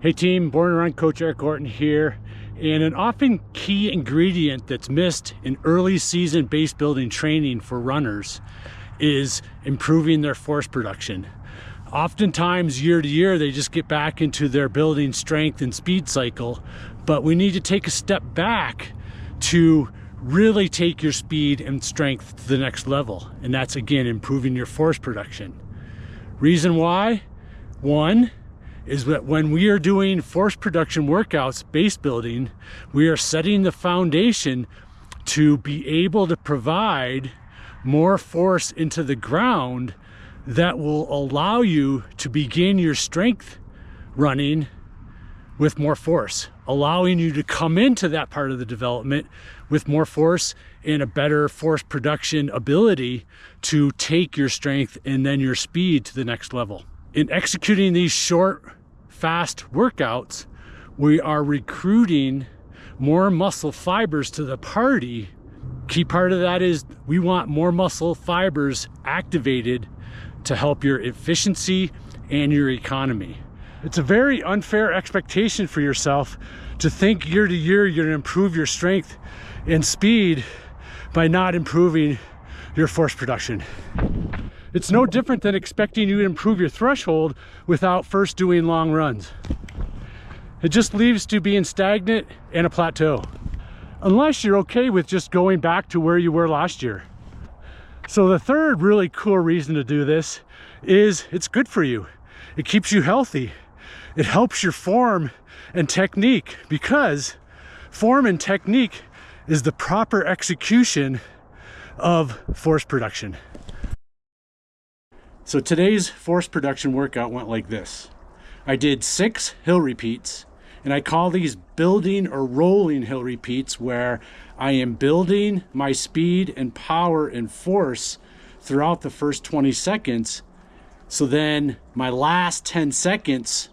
Hey team, BornToRunCoach Orton here. And an often key ingredient that's missed in early season base building training for runners is improving their force production. Oftentimes year to year, they just get back into their building strength and speed cycle, but we need to take a step back to really take your speed and strength to the next level. And that's again, improving your force production. Reason why? One, is that when we are doing force production workouts, base building, we are setting the foundation to be able to provide more force into the ground that will allow you to begin your strength running with more force, allowing you to come into that part of the development with more force and a better force production ability to take your strength and then your speed to the next level. In executing these short, fast workouts, we are recruiting more muscle fibers to the party. Key part of that is we want more muscle fibers activated to help your efficiency and your economy. It's a very unfair expectation for yourself to think year to year you're gonna improve your strength and speed by not improving your force production. It's no different than expecting you to improve your threshold without first doing long runs. It just leaves to being stagnant and a plateau, unless you're okay with just going back to where you were last year. So the third really cool reason to do this is it's good for you. It keeps you healthy. It helps your form and technique, because form and technique is the proper execution of force production. So today's force production workout went like this. I did 6 hill repeats, and I call these building or rolling hill repeats, where I am building my speed and power and force throughout the first 20 seconds. So then my last 10 seconds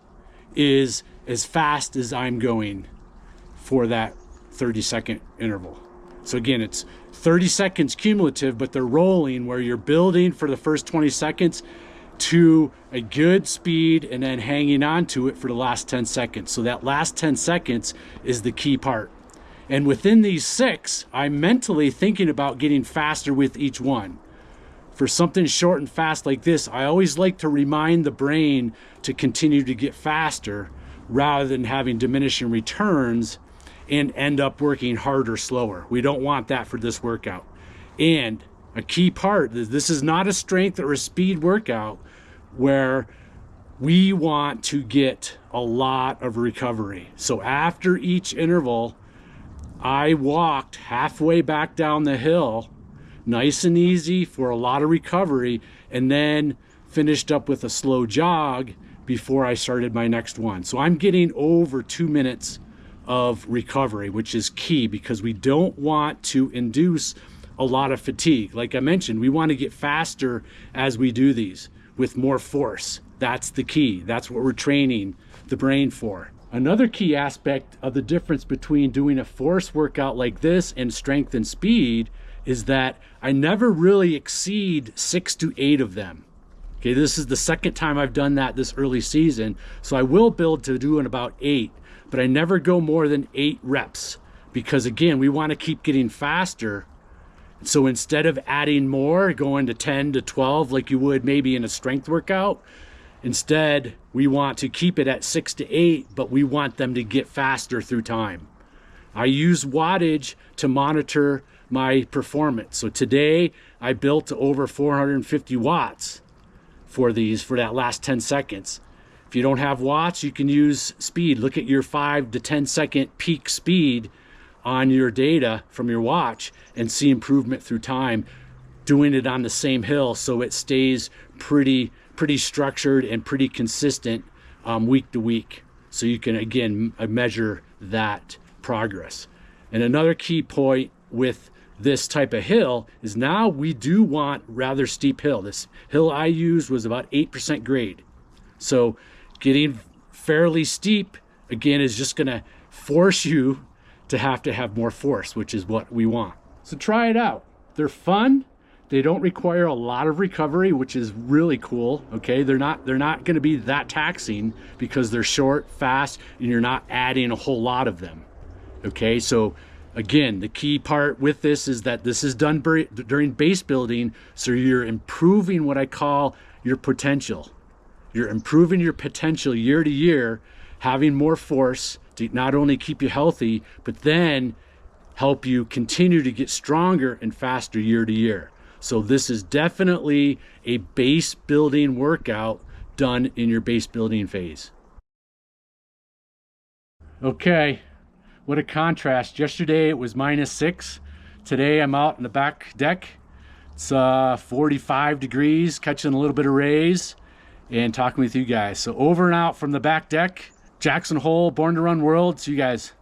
is as fast as I'm going for that 30-second interval. So again, it's 30 seconds cumulative, but they're rolling, where you're building for the first 20 seconds to a good speed and then hanging on to it for the last 10 seconds. So that last 10 seconds is the key part. And within these 6, I'm mentally thinking about getting faster with each one. For something short and fast like this, I always like to remind the brain to continue to get faster rather than having diminishing returns and end up working harder, slower. We don't want that for this workout. And a key part is this is not a strength or a speed workout where we want to get a lot of recovery. So after each interval, I walked halfway back down the hill, nice and easy for a lot of recovery, and then finished up with a slow jog before I started my next one. So I'm getting over 2 minutes of recovery, which is key, because we don't want to induce a lot of fatigue. Like I mentioned, we want to get faster as we do these with more force. That's the key. That's what we're training the brain for. Another key aspect of the difference between doing a force workout like this and strength and speed is that I never really exceed 6 to 8 of them. Okay, this is the second time I've done that this early season, so I will build to doing about 8. But I never go more than 8 reps, because again, we want to keep getting faster. So instead of adding more, going to 10 to 12 like you would maybe in a strength workout, instead we want to keep it at 6 to 8, but we want them to get faster through time. I use wattage to monitor my performance. So today I built to over 450 watts for that last 10 seconds. If you don't have watts, you can use speed. Look at your 5 to 10 second peak speed on your data from your watch and see improvement through time, doing it on the same hill so it stays pretty structured and pretty consistent week to week. So you can, again, measure that progress. And another key point with this type of hill is now we do want rather steep hill. This hill I used was about 8% grade. So getting fairly steep, again, is just gonna force you to have more force, which is what we want. So try it out. They're fun, They don't require a lot of recovery, which is really cool. Okay, they're not going to be that taxing because they're short, fast, and you're not adding a whole lot of them. Okay, so again, the key part with this is that this is done during base building, so you're improving what I call your potential. You're improving your potential year to year, having more force to not only keep you healthy, but then help you continue to get stronger and faster year to year. So this is definitely a base building workout done in your base building phase. Okay, what a contrast. Yesterday it was -6. Today I'm out in the back deck. It's 45 degrees, catching a little bit of rays and talking with you guys. So over and out from the back deck. Jackson Hole, Born to Run World. See you guys.